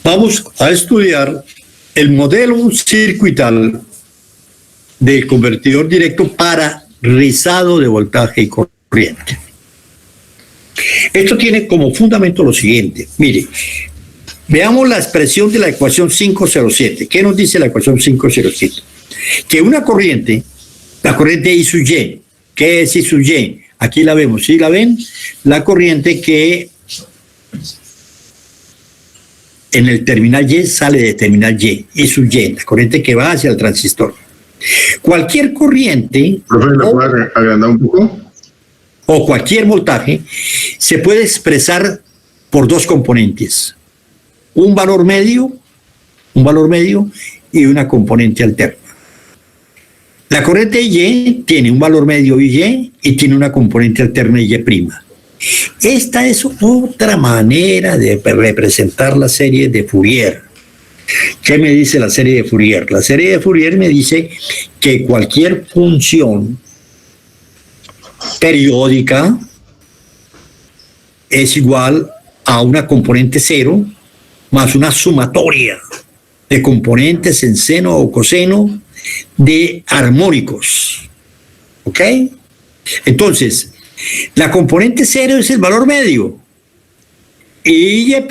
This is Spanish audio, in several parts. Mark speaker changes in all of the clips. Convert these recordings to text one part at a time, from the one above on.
Speaker 1: Vamos a estudiar el modelo circuital del convertidor directo para rizado de voltaje y corriente. Esto tiene como fundamento lo siguiente. Mire, veamos la expresión de la ecuación 507. ¿Qué nos dice la ecuación 507? Que una corriente, la corriente I sub Y, ¿qué es I sub Y? Aquí la vemos, ¿sí la ven? La corriente que en el terminal Y sale de terminal Y, I sub Y, la corriente que va hacia el transistor. Cualquier corriente...
Speaker 2: Profe, ¿la puede agrandar un poco?
Speaker 1: O cualquier voltaje se puede expresar por dos componentes. Un valor medio y una componente alterna. La corriente Y tiene un valor medio Y y tiene una componente alterna Y'. Esta es otra manera de representar la serie de Fourier. ¿Qué me dice la serie de Fourier? La serie de Fourier me dice que cualquier función periódica es igual a una componente cero más una sumatoria de componentes en seno o coseno de armónicos. ¿Ok? Entonces, la componente cero es el valor medio y Y'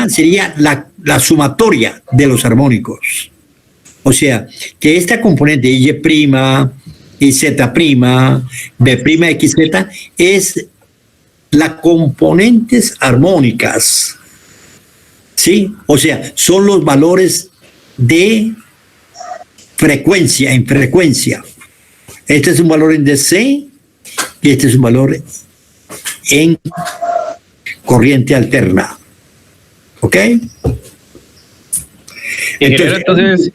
Speaker 1: sería la sumatoria de los armónicos. O sea, que esta componente Y', y Z', B', XZ, es las componentes armónicas. ¿Sí? O sea, son los valores de frecuencia, en frecuencia. Este es un valor en DC y este es un valor en corriente alterna. ¿Ok?
Speaker 3: Entonces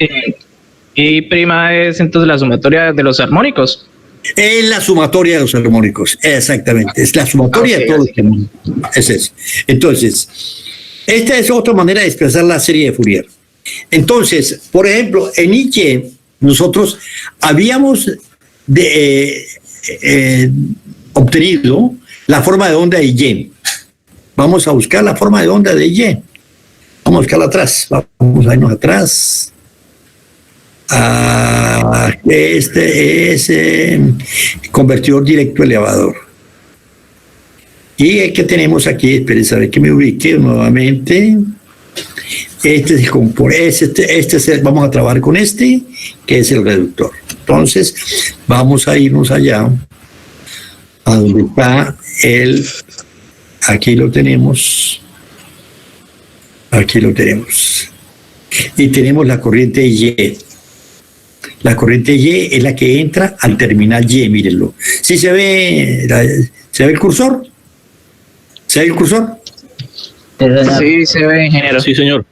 Speaker 3: Y' es entonces la sumatoria de los armónicos.
Speaker 1: Es la sumatoria de los armónicos, exactamente. Es la sumatoria de todos los armónicos. Es eso. Entonces, esta es otra manera de expresar la serie de Fourier. Entonces, por ejemplo, en Y, nosotros habíamos obtenido la forma de onda de Y. Vamos a buscar la forma de onda de Y. Vamos a buscarla atrás. Vamos a irnos atrás. Este es convertidor directo elevador. Y el que tenemos aquí, espérense a ver que me ubique nuevamente. Este es el componente, vamos a trabajar con este, que es el reductor. Entonces, vamos a irnos allá, a donde está aquí lo tenemos. Aquí lo tenemos. Y tenemos la corriente Y. La corriente Y es la que entra al terminal Y, mírenlo. ¿Sí se ve el cursor? ¿Se ve el cursor?
Speaker 3: Sí, se ve, ingeniero.
Speaker 4: Sí, señor.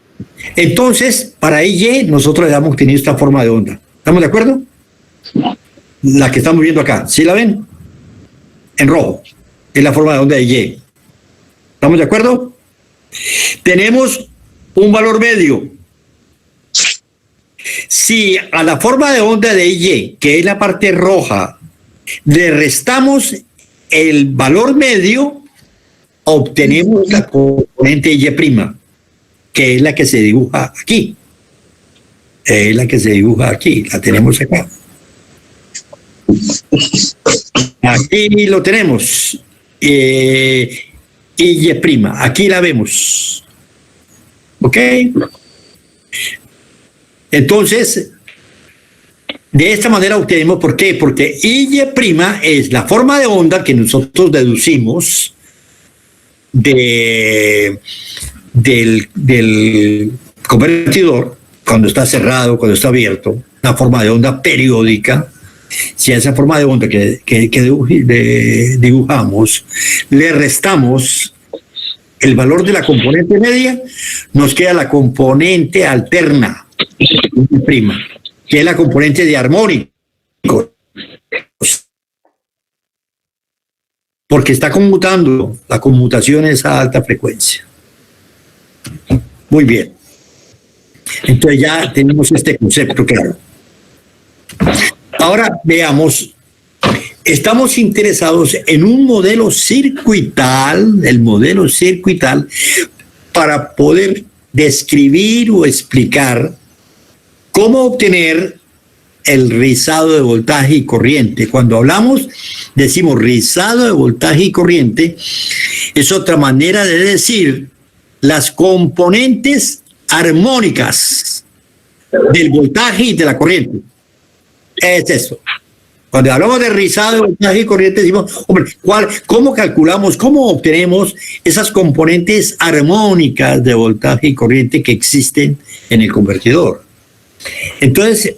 Speaker 1: Entonces, para Y, nosotros le hemos tenido esta forma de onda. ¿Estamos de acuerdo? La que estamos viendo acá. ¿Sí la ven? En rojo. Es la forma de onda de Y. ¿Estamos de acuerdo? Tenemos un valor medio. Si a la forma de onda de Y, que es la parte roja, le restamos el valor medio, obtenemos la componente Y', que es la que se dibuja aquí. Es la que se dibuja aquí, la tenemos acá. Aquí lo tenemos. Y', aquí la vemos. ¿Ok? Entonces, de esta manera obtenemos, ¿por qué? Porque Y' es la forma de onda que nosotros deducimos del convertidor cuando está cerrado, cuando está abierto, una forma de onda periódica. Si a esa forma de onda que dibujamos le restamos el valor de la componente media, nos queda la componente alterna, que es la componente de armónicos, porque está conmutando, la conmutación es a alta frecuencia. Muy bien. Entonces ya tenemos este concepto claro. Ahora veamos, estamos interesados en un modelo circuital, el modelo circuital, para poder describir o explicar cómo obtener el rizado de voltaje y corriente. Cuando hablamos, decimos rizado de voltaje y corriente, es otra manera de decir las componentes armónicas del voltaje y de la corriente. Es eso. Cuando hablamos de rizado de voltaje y corriente, decimos, hombre, ¿cómo calculamos, cómo obtenemos esas componentes armónicas de voltaje y corriente que existen en el convertidor? Entonces,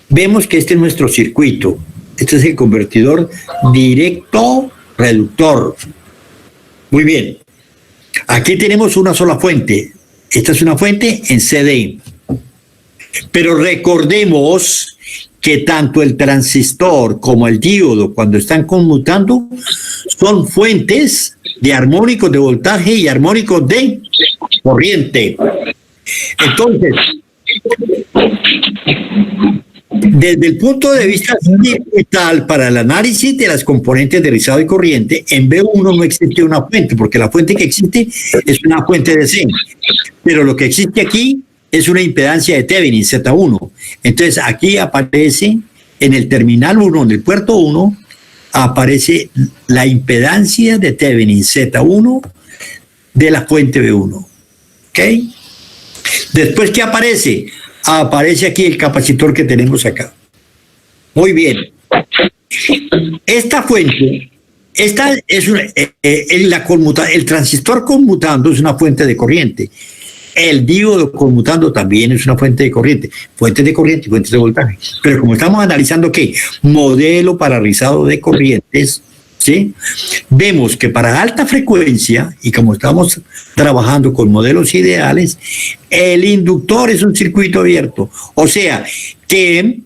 Speaker 1: vemos que este es nuestro circuito. Este es el convertidor directo reductor. Muy bien. Aquí tenemos una sola fuente. Esta es una fuente en CD. Pero recordemos que tanto el transistor como el diodo, cuando están conmutando, son fuentes de armónicos de voltaje y armónicos de corriente. Entonces, desde el punto de vista circuital, para el análisis de las componentes de rizado y corriente, en B1 no existe una fuente, porque la fuente que existe es una fuente de C. Pero lo que existe aquí es una impedancia de Thevenin, Z1. Entonces, aquí aparece, en el terminal 1, en el puerto 1, aparece la impedancia de Thevenin, Z1, de la fuente B1. ¿Ok? Después, ¿qué aparece? Aparece aquí el capacitor que tenemos acá. Muy bien. Esta fuente, esta es el transistor conmutando es una fuente de corriente. El diodo conmutando también es una fuente de corriente. Fuentes de corriente y fuentes de voltaje. Pero como estamos analizando ¿qué? Modelo para rizado de corrientes, ¿sí? Vemos que para alta frecuencia, y como estamos trabajando con modelos ideales, el inductor es un circuito abierto. O sea, que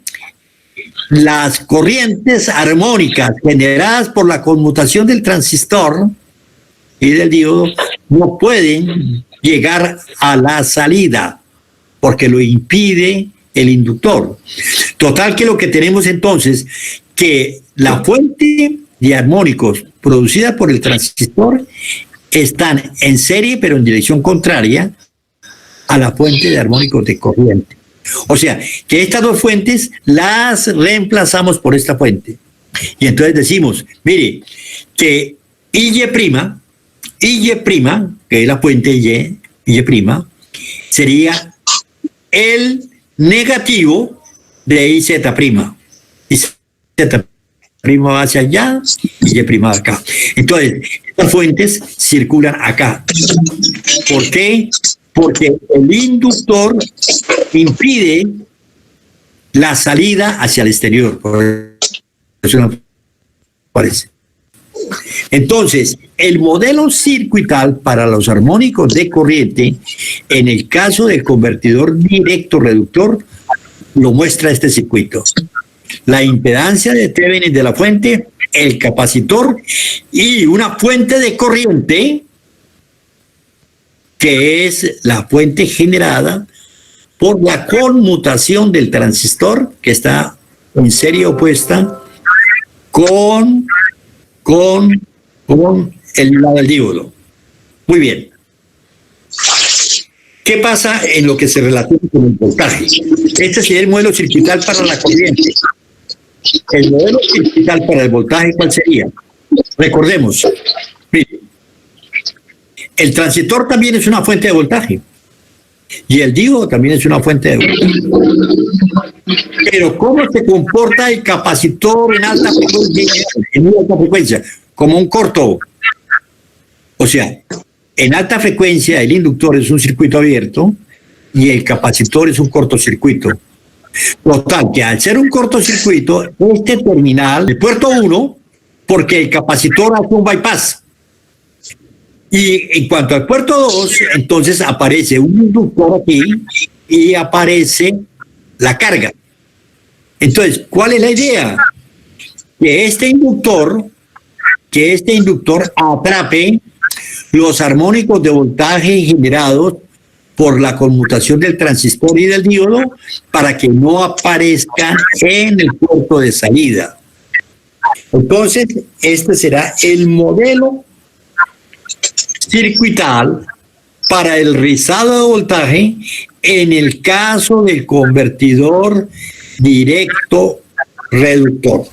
Speaker 1: las corrientes armónicas generadas por la conmutación del transistor y del diodo no pueden llegar a la salida porque lo impide el inductor. Total que lo que tenemos entonces, que la fuente de armónicos producida por el transistor están en serie pero en dirección contraria a la fuente de armónicos de corriente. O sea, que estas dos fuentes las reemplazamos por esta fuente. Y entonces decimos, mire, que Y', que es la fuente Y', sería el negativo de IZ'. IZ' va hacia allá y Y' va acá. Entonces, estas fuentes circulan acá. ¿Por qué? Porque el inductor impide la salida hacia el exterior. Por eso no parece. Entonces, el modelo circuital para los armónicos de corriente, en el caso del convertidor directo reductor, lo muestra este circuito. La impedancia de Thevenin de la fuente, el capacitor y una fuente de corriente, que es la fuente generada por la conmutación del transistor, que está en serie opuesta con el lado del diodo. Muy bien. ¿Qué pasa en lo que se relaciona con el voltaje? Este sería el modelo circuital para la corriente. El modelo circuital para el voltaje, ¿cuál sería? Recordemos, el transistor también es una fuente de voltaje y el diodo también es una fuente de voltaje. Pero ¿cómo se comporta el capacitor en alta frecuencia? Como un corto. O sea, en alta frecuencia el inductor es un circuito abierto y el capacitor es un cortocircuito. Total, que al ser un cortocircuito, este terminal, el puerto 1, porque el capacitor hace un bypass. Y en cuanto al puerto 2, entonces aparece un inductor aquí y aparece la carga. Entonces, ¿cuál es la idea? Que este inductor atrape los armónicos de voltaje generados por la conmutación del transistor y del diodo para que no aparezcan en el puerto de salida. Entonces, este será el modelo circuital para el rizado de voltaje en el caso del convertidor directo reductor.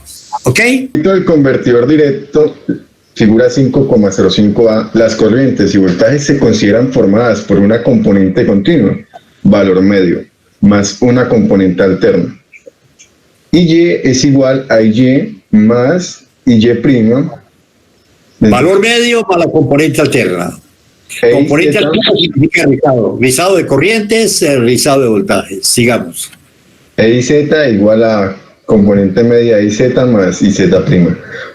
Speaker 1: ¿Ok?
Speaker 2: El convertidor directo, figura 5,05A, las corrientes y voltajes se consideran formadas por una componente continua, valor medio, más una componente alterna. Y es igual a Y más Y'.
Speaker 1: Valor medio para la componente alterna. Componente alterna significa rizado de corrientes, rizado de voltajes. Sigamos.
Speaker 2: EIZ igual a componente media IZ más IZ'.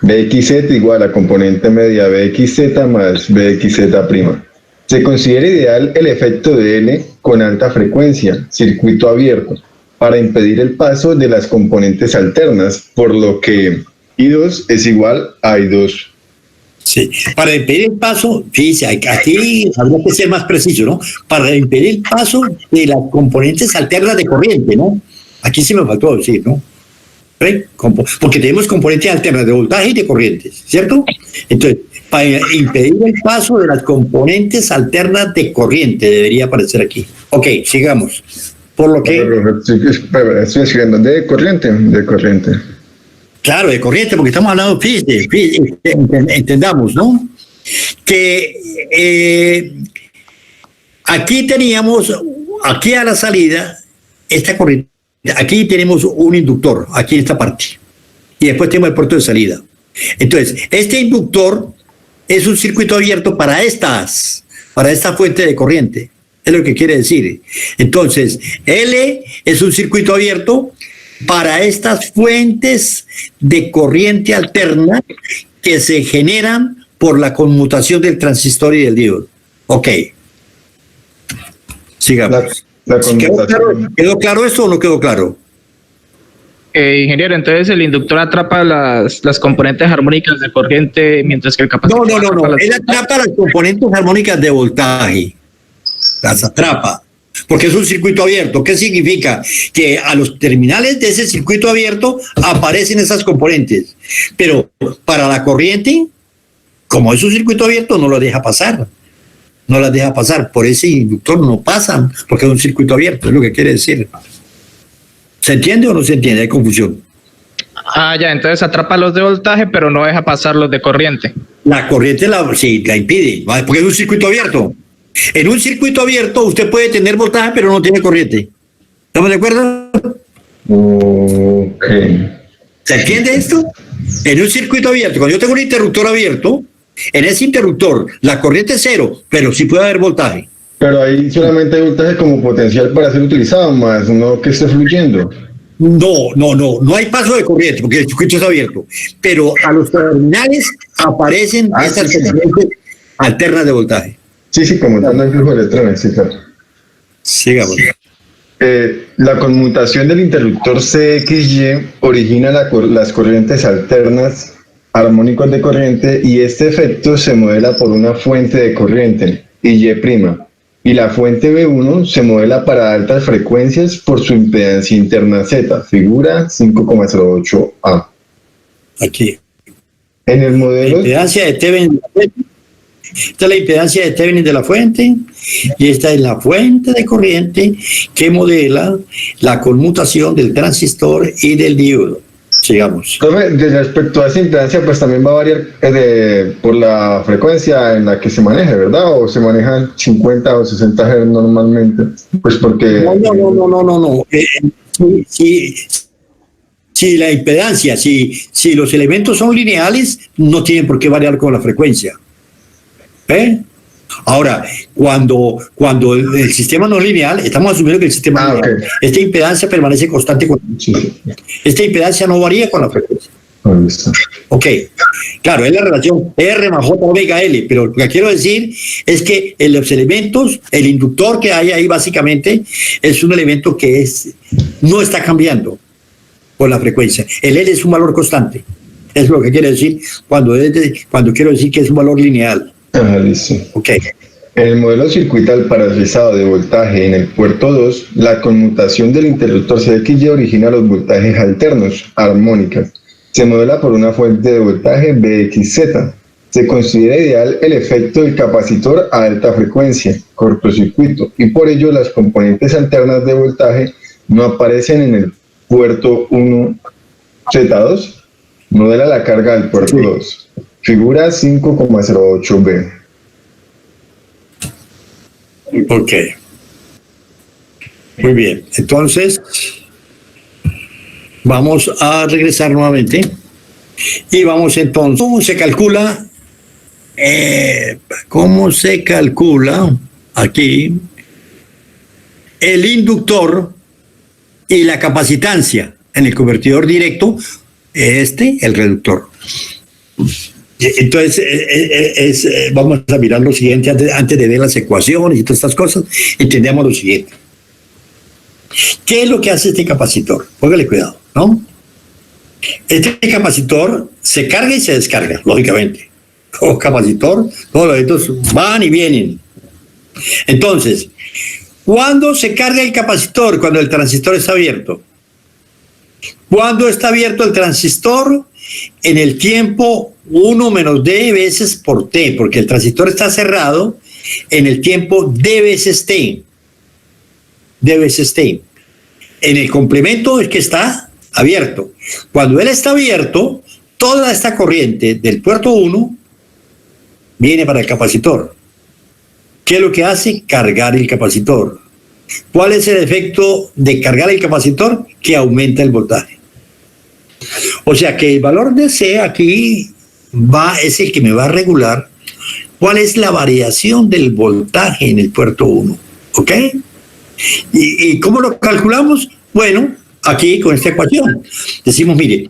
Speaker 2: BXZ igual a componente media BXZ más BXZ'. Se considera ideal el efecto de L con alta frecuencia, circuito abierto, para impedir el paso de las componentes alternas, por lo que I2 es igual a I2.
Speaker 1: Sí, para impedir el paso, fíjese, aquí habría que ser más preciso, ¿no? Para impedir el paso de las componentes alternas de corriente, ¿no? Aquí sí me faltó decir, ¿no? ¿Ven? Porque tenemos componentes alternas de voltaje y de corrientes, ¿cierto? Entonces, para impedir el paso de las componentes alternas de corriente, debería aparecer aquí. Ok, sigamos. Por lo que...
Speaker 2: Estoy escribiendo de corriente.
Speaker 1: Claro, de corriente, porque estamos hablando, fíjate, entendamos, ¿no? Que aquí teníamos, aquí a la salida, esta corriente, aquí tenemos un inductor, aquí en esta parte, y después tenemos el puerto de salida. Entonces, este inductor es un circuito abierto para esta fuente de corriente, es lo que quiere decir. Entonces, L es un circuito abierto para estas fuentes de corriente alterna que se generan por la conmutación del transistor y del diodo. Ok. Sigamos. ¿Quedó claro esto o no quedó claro?
Speaker 3: Ingeniero, entonces el inductor atrapa las componentes armónicas de corriente, mientras que el capacitor...
Speaker 1: No. Él atrapa las componentes armónicas de voltaje. Las atrapa. Porque es un circuito abierto. ¿Qué significa? Que a los terminales de ese circuito abierto aparecen esas componentes. Pero para la corriente, como es un circuito abierto, no lo deja pasar. No las deja pasar. Por ese inductor no pasan, porque es un circuito abierto, es lo que quiere decir. ¿Se entiende o no se entiende? Hay confusión.
Speaker 3: Ya, entonces atrapa los de voltaje, pero no deja pasar los de corriente.
Speaker 1: La corriente sí, la impide, porque es un circuito abierto. En un circuito abierto usted puede tener voltaje, pero no tiene corriente. ¿Estamos de acuerdo?
Speaker 2: Ok.
Speaker 1: ¿Se entiende esto? En un circuito abierto, cuando yo tengo un interruptor abierto, en ese interruptor la corriente es cero, pero sí puede haber voltaje.
Speaker 2: Pero ahí solamente hay voltaje como potencial para ser utilizado, más no que esté fluyendo.
Speaker 1: No hay paso de corriente porque el circuito es abierto, pero a los terminales aparecen estas componentes alternas de voltaje.
Speaker 2: Sí, como están en flujo de electrones, sí, claro.
Speaker 1: Sigamos.
Speaker 2: La conmutación del interruptor CXY origina las corrientes alternas armónicos de corriente, y este efecto se modela por una fuente de corriente, Y', y la fuente B1 se modela para altas frecuencias por su impedancia interna Z, figura 5,08A.
Speaker 1: Aquí.
Speaker 2: En el modelo...
Speaker 1: La impedancia de Thevenin. Esta es la impedancia de Thevenin de la fuente, y esta es la fuente de corriente que modela la conmutación del transistor y del diodo. Sigamos.
Speaker 2: Respecto a esa impedancia, pues también va a variar por la frecuencia en la que se maneje, ¿verdad? ¿O se manejan 50 o 60 Hz normalmente? Pues porque...
Speaker 1: No. Si la impedancia, si los elementos son lineales, no tienen por qué variar con la frecuencia. Ahora, cuando el sistema no es lineal, estamos asumiendo que el sistema es lineal. Okay. Esta impedancia permanece constante con esta impedancia no varía con la frecuencia. Ok, claro, es la relación R más J omega L, pero lo que quiero decir es que los elementos, el inductor que hay ahí básicamente es un elemento que no está cambiando con la frecuencia. El L es un valor constante. Es lo que quiere decir cuando quiero decir que es un valor lineal.
Speaker 2: Sí.
Speaker 1: Ok.
Speaker 2: En el modelo circuital paralizado de voltaje en el puerto 2, la conmutación del interruptor CXY origina los voltajes alternos, armónicas. Se modela por una fuente de voltaje BXZ, Se considera ideal el efecto del capacitor a alta frecuencia, cortocircuito, y por ello las componentes alternas de voltaje no aparecen en el puerto 1 Z2. Modela la carga del puerto 2. Figura 5,08b.
Speaker 1: Ok. Muy bien. Entonces, vamos a regresar nuevamente. Y vamos entonces, ¿cómo se calcula aquí el inductor y la capacitancia en el convertidor directo? El reductor. Entonces, vamos a mirar lo siguiente antes de ver las ecuaciones y todas estas cosas. Entendemos lo siguiente. ¿Qué es lo que hace este capacitor? Póngale cuidado, ¿no? Este capacitor se carga y se descarga, lógicamente. Como capacitor, todos los estos van y vienen. Entonces, ¿cuándo se carga el capacitor? Cuando el transistor está abierto. ¿Cuándo está abierto el transistor? En el tiempo 1 menos D veces por T, porque el transistor está cerrado en el tiempo D veces T. D veces T. En el complemento es que está abierto. Cuando él está abierto, toda esta corriente del puerto 1 viene para el capacitor. ¿Qué es lo que hace? Cargar el capacitor. ¿Cuál es el efecto de cargar el capacitor? Que aumenta el voltaje. O sea que el valor de C aquí es el que me va a regular cuál es la variación del voltaje en el puerto 1. ¿Ok? ¿Y cómo lo calculamos? Bueno, aquí con esta ecuación decimos, mire,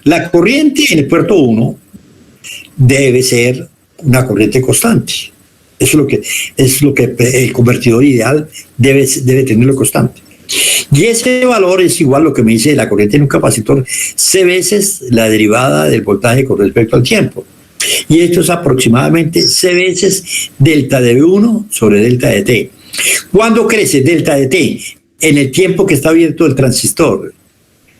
Speaker 1: la corriente en el puerto 1 debe ser una corriente constante. Eso es lo que el convertidor ideal debe tenerlo constante. Y ese valor es igual a lo que me dice la corriente en un capacitor, C veces la derivada del voltaje con respecto al tiempo. Y esto es aproximadamente C veces delta de V1 sobre delta de T. ¿Cuándo crece delta de T? En el tiempo que está abierto el transistor.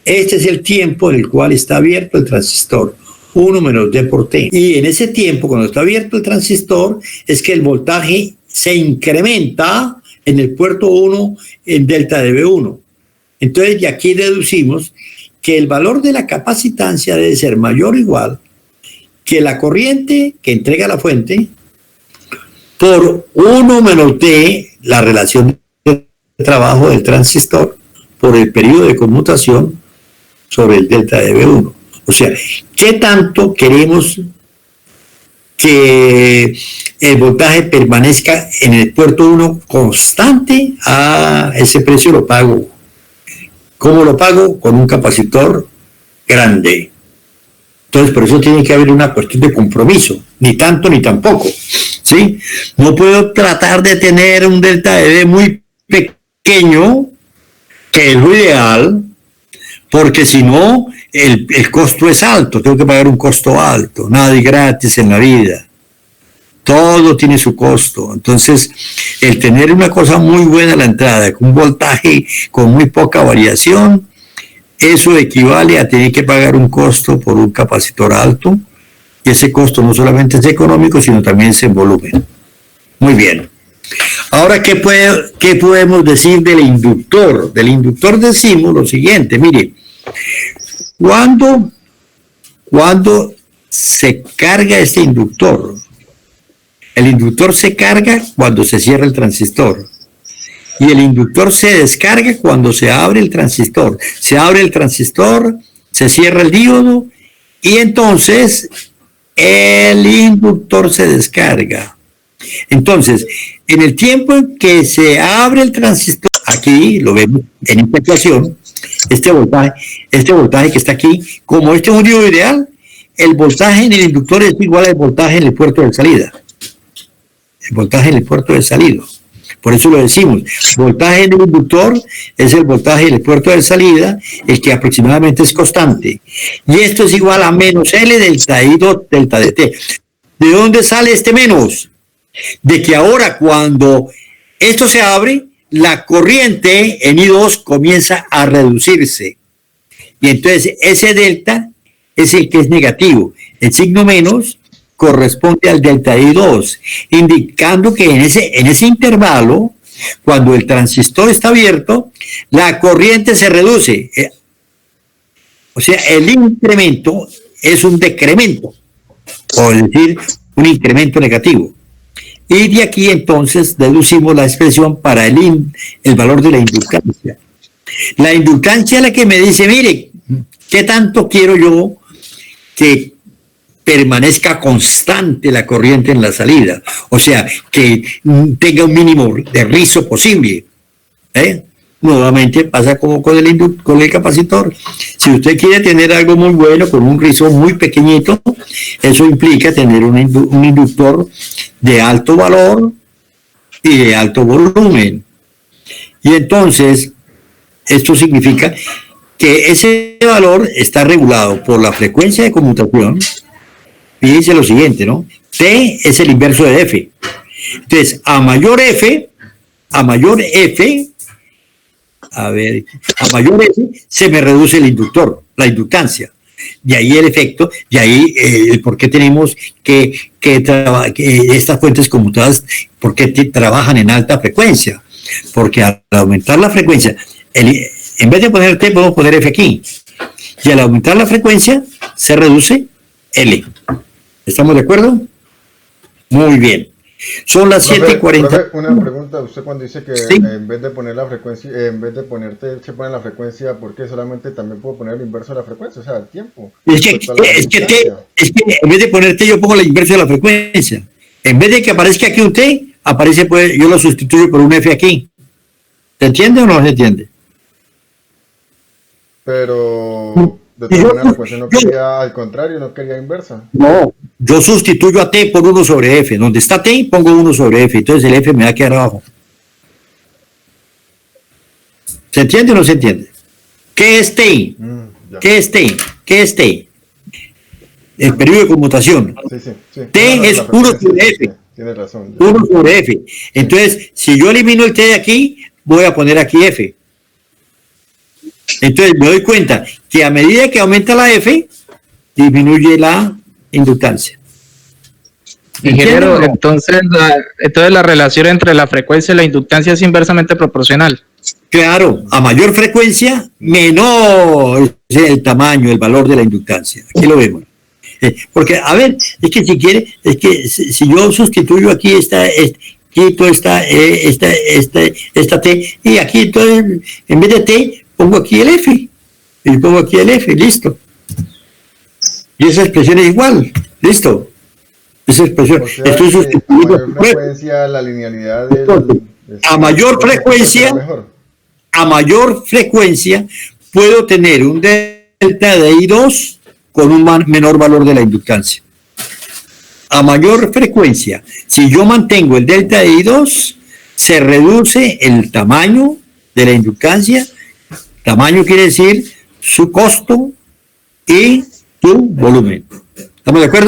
Speaker 1: Este es el tiempo en el cual está abierto el transistor. 1 menos D por T. Y en ese tiempo, cuando está abierto el transistor, es que el voltaje se incrementa en el puerto 1 en delta de V1. Entonces, de aquí deducimos que el valor de la capacitancia debe ser mayor o igual que la corriente que entrega la fuente por 1 menos D, la relación de trabajo del transistor, por el periodo de conmutación sobre el delta de V1. O sea, ¿qué tanto queremos que el voltaje permanezca en el puerto 1 constante? A ese precio lo pago. ¿Cómo lo pago? Con un capacitor grande. Entonces, por eso tiene que haber una cuestión de compromiso, ni tanto ni tampoco, ¿sí? No puedo tratar de tener un delta de V muy pequeño, que es lo ideal, porque si no, el costo es alto, tengo que pagar un costo alto, nada es gratis en la vida. Todo tiene su costo. Entonces, el tener una cosa muy buena a la entrada, con un voltaje con muy poca variación, eso equivale a tener que pagar un costo por un capacitor alto, y ese costo no solamente es económico, sino también es en volumen. Muy bien. Ahora, ¿qué podemos decir del inductor? Del inductor decimos lo siguiente, mire, cuando se carga este inductor, el inductor se carga cuando se cierra el transistor. Y el inductor se descarga cuando se abre el transistor. Se abre el transistor, se cierra el diodo y entonces el inductor se descarga. Entonces, en el tiempo en que se abre el transistor, aquí lo vemos en esta ecuación, este voltaje que está aquí, como este es un diodo ideal, el voltaje en el inductor es igual al voltaje en el puerto de salida. El voltaje en el puerto de salida. Por eso lo decimos, voltaje en el inductor es el voltaje en el puerto de salida, el que aproximadamente es constante. Y esto es igual a menos L delta I2 delta de T. ¿De dónde sale este menos? De que ahora cuando esto se abre, la corriente en I2 comienza a reducirse. Y entonces ese delta es el que es negativo. El signo menos corresponde al delta I2, indicando que en ese intervalo, cuando el transistor está abierto, la corriente se reduce. O sea, el incremento es un decremento, o decir, un incremento negativo. Y de aquí entonces deducimos la expresión para el valor de la inductancia. La inductancia es la que me dice, mire, ¿qué tanto quiero yo que permanezca constante la corriente en la salida? O sea, que tenga un mínimo de rizo posible. Nuevamente pasa como con el capacitor. Si usted quiere tener algo muy bueno con un rizo muy pequeñito, eso implica tener un inductor de alto valor y de alto volumen. Y entonces, esto significa que ese valor está regulado por la frecuencia de conmutación. Fíjense lo siguiente, ¿no? T es el inverso de F. Entonces, a mayor F, se me reduce el inductor, la inductancia. De ahí el efecto, de ahí el por qué tenemos que estas fuentes conmutadas, por qué trabajan en alta frecuencia. Porque al aumentar la frecuencia, en vez de poner T, podemos poner F aquí. Y al aumentar la frecuencia, se reduce L. ¿Estamos de acuerdo? Muy bien. Son las 7:40.
Speaker 2: Una pregunta, usted cuando dice que ¿sí? En vez de poner la frecuencia, en vez de ponerte, se pone la frecuencia, ¿por qué solamente también puedo poner el inverso de la frecuencia? O sea, el tiempo. Es que
Speaker 1: en vez de ponerte yo pongo la inversa de la frecuencia. En vez de que aparezca aquí un T, aparece, pues, yo lo sustituyo por un F aquí. ¿Se entiende o no se entiende?
Speaker 2: Pero de todas maneras la ecuación no quería al contrario, no quería inversa.
Speaker 1: No, yo sustituyo a T por 1 sobre F. Donde está T, pongo 1 sobre F. Entonces el F me va a quedar abajo. ¿Se entiende o no se entiende? ¿Qué es T? ¿Qué es T? ¿Qué es T? El periodo de conmutación.
Speaker 2: Sí.
Speaker 1: T es 1 sobre F.
Speaker 2: Sí, tienes razón.
Speaker 1: 1 sobre F. Entonces, si yo elimino el T de aquí, voy a poner aquí F. Entonces me doy cuenta que a medida que aumenta la F, disminuye la inductancia.
Speaker 3: Ingeniero, entonces la relación entre la frecuencia y la inductancia es inversamente proporcional.
Speaker 1: Claro, a mayor frecuencia, menor es el tamaño, el valor de la inductancia. Aquí lo vemos. Porque, a ver, es que si quiere, es que si yo sustituyo aquí esta T, y aquí entonces, en vez de T, pongo aquí el F, y pongo aquí el F, listo. Y esa expresión es igual, listo. Esa expresión,
Speaker 2: o sea,
Speaker 1: estoy sustituyendo.
Speaker 2: A mayor frecuencia, la linealidad
Speaker 1: a mayor frecuencia, puedo tener un delta de I2 con un menor valor de la inductancia. A mayor frecuencia, si yo mantengo el delta de I2, se reduce el tamaño de la inductancia. Tamaño quiere decir su costo y su volumen. ¿Estamos de acuerdo?